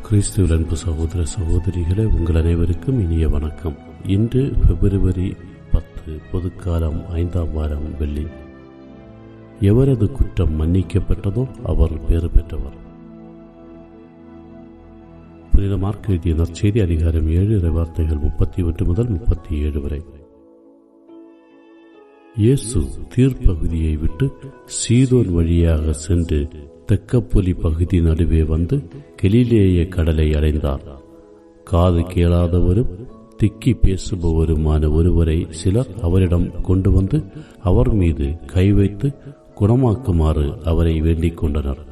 கிறிஸ்துவில் அன்பு சகோதர சகோதரிகளே, உங்கள் அனைவருக்கும் இனிய வணக்கம். இன்று பிப்ரவரி 10, பொதுக்காலம் 5ஆம் வாரம், வெள்ளி. எவரது குற்றம் மன்னிக்கப்பட்டதோ அவர் பேறு பெற்றவர். புனித மார்க் எழுதிய நற்செய்தி அதிகாரம் 7 வார்த்தைகள் 31 முதல் 37 வரை. இயேசு தீர்ப்பகுதியை விட்டு சீதோன் வழியாக சென்று தெக்கப்பொலி பகுதி நடுவே வந்து கலிலேய கடலை அடைந்தார். காது கேளாதவரும் திக்கி பேசுபவருமான ஒருவரை சிலர் அவரிடம் கொண்டு வந்து அவர் மீது கை வைத்து குணமாக்குமாறு அவரை வேண்டிக் கொண்டனர்.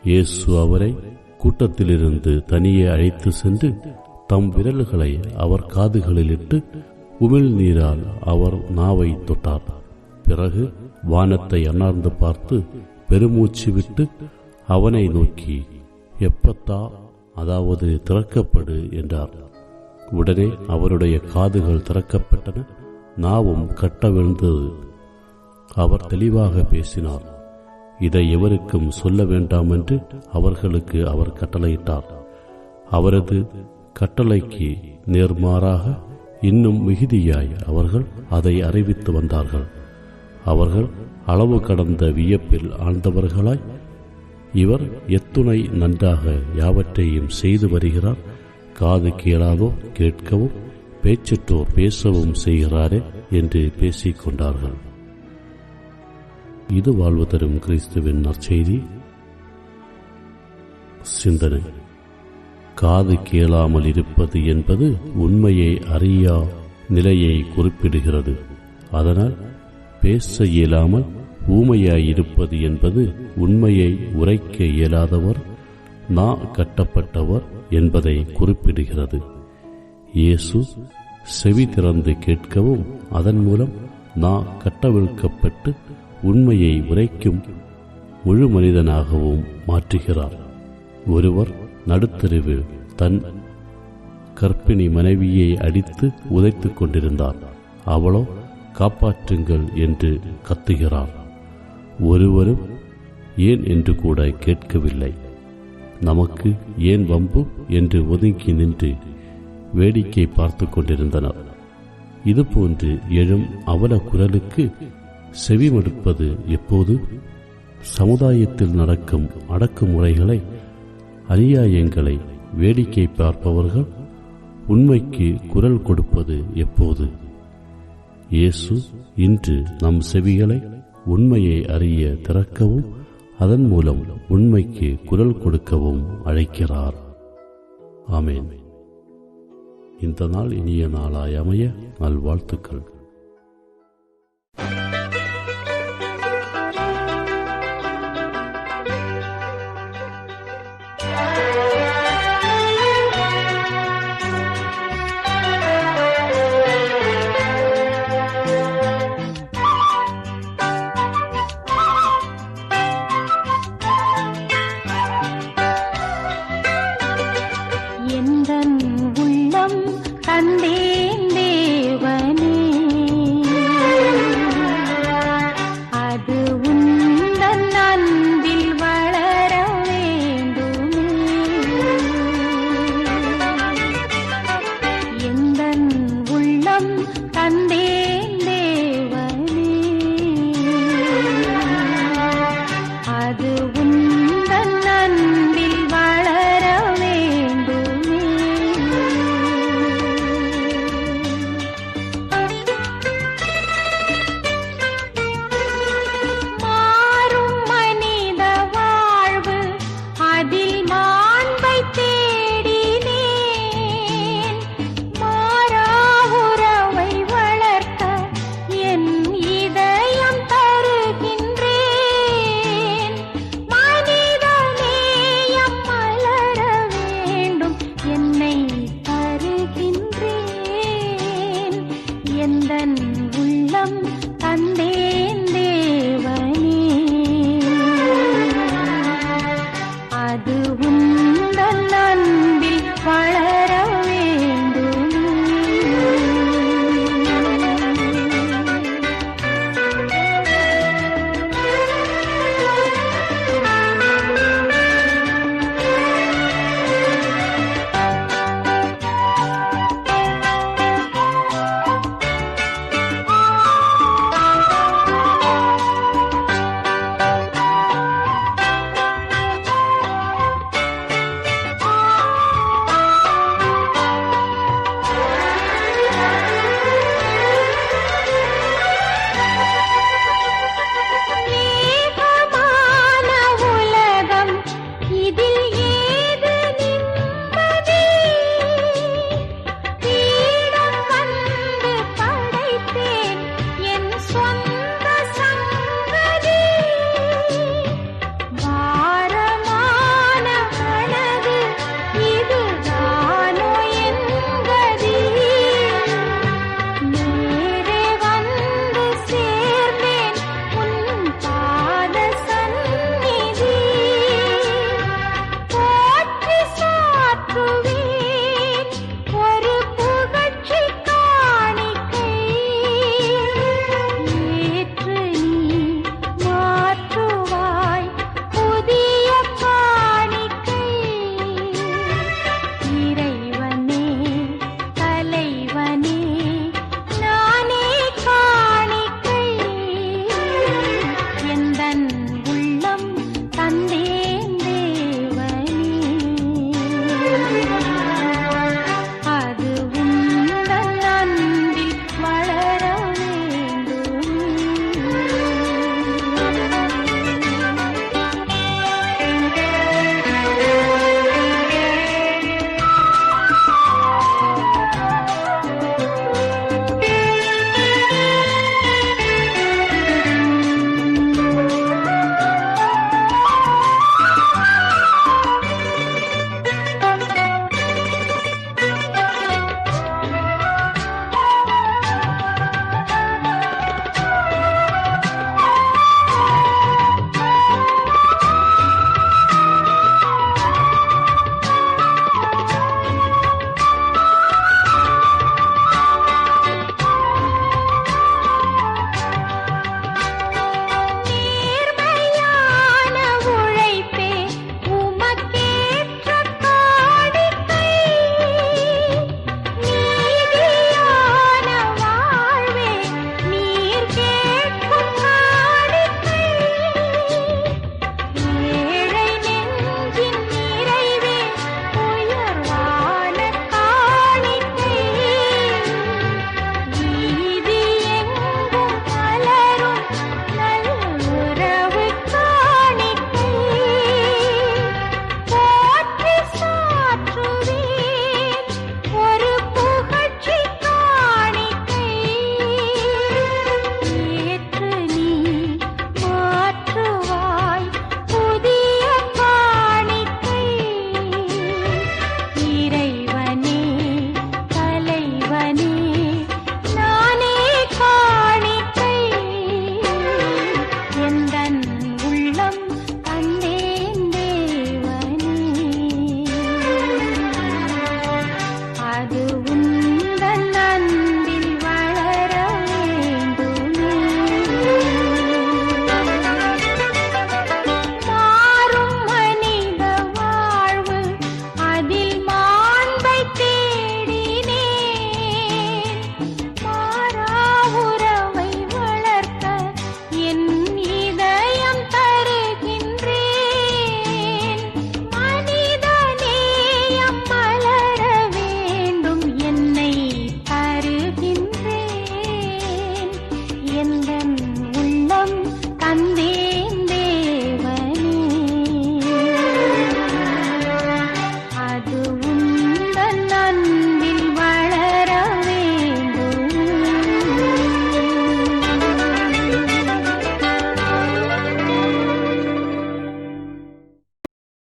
இயேசு அவரை கூட்டத்திலிருந்து தனியே அழைத்து சென்று தம் விரல்களை அவர் காதுகளில் இட்டு உமிழ்நீரால் அவர் நாவை தொட்டார். பிறகு வானத்தை அண்ணார்ந்து பார்த்து பெருமூச்சு விட்டு அவனை நோக்கி, எப்பத்தா, அதாவது திறக்கப்படு என்றார். உடனே அவருடைய காதுகள் திறக்கப்பட்டன, நாவும் கட்டவிழ்ந்தது. அவர் தெளிவாக பேசினார். இதை எவருக்கும் சொல்ல வேண்டாம் என்று அவர்களுக்கு அவர் கட்டளையிட்டார். அவரது கட்டளைக்கு நேர்மாறாக இன்னும் மிகுதியாய் அவர்கள் அதை அறிவித்து வந்தார்கள். அவர்கள் அளவு கடந்த வியப்பில் ஆழ்ந்தவர்களாய், இவர் எத்துணை நன்றாக யாவற்றையும் செய்து வருகிறார், காது கேளாதோ கேட்கவும் பேச்சற்றோர் பேசவும் செய்கிறாரே என்று பேசிக் கொண்டார்கள். இது வாழ்வு தரும் கிறிஸ்துவின் நற்செய்தி. சிந்தனை: காது கேளாமல் இருப்பது என்பது உண்மையை அறியா நிலையை குறிப்பிடுகிறது. அதனால் பேச இயலாமல் ஊமையாயிருப்பது என்பது உண்மையை உரைக்க இயலாதவர், நா கட்டப்பட்டவர் என்பதை குறிப்பிடுகிறது. இயேசு செவி திறந்து கேட்கவும் அதன் மூலம் நா கட்டவிழ்க்கப்பட்டு உண்மையை உரைக்கும் முழு மனிதனாகவும் மாற்றுகிறார். ஒருவர் நடுத்தெருவில் தன் கர்ப்பிணி மனைவியை அடித்து உதைத்துக் கொண்டிருந்தார். அவளோ காப்பாற்றுங்கள் என்று கத்துகிறார். ஒருவரும் ஏன் என்று கூட கேட்கவில்லை. நமக்கு ஏன் வம்பு என்று ஒதுங்கி நின்று வேடிக்கை பார்த்து கொண்டிருந்தனர். இதுபோன்று எழும் அவல குரலுக்கு செவிமடுப்பது எப்போது? சமுதாயத்தில் நடக்கும் அடக்குமுறைகளை, அநியாயங்களை வேடிக்கை பார்ப்பவர்கள் உண்மைக்கு குரல் கொடுப்பது எப்போது? இயேசு இன்று நம் செவிகளை உண்மையை அறிய திறக்கவும் அதன் மூலம் உண்மைக்கு குரல் கொடுக்கவும் அழைக்கிறார். ஆமென். இந்த நாள் இனிய நாளாய் அமைய நல்வாழ்த்துக்கள். உள்ளம் கண்டே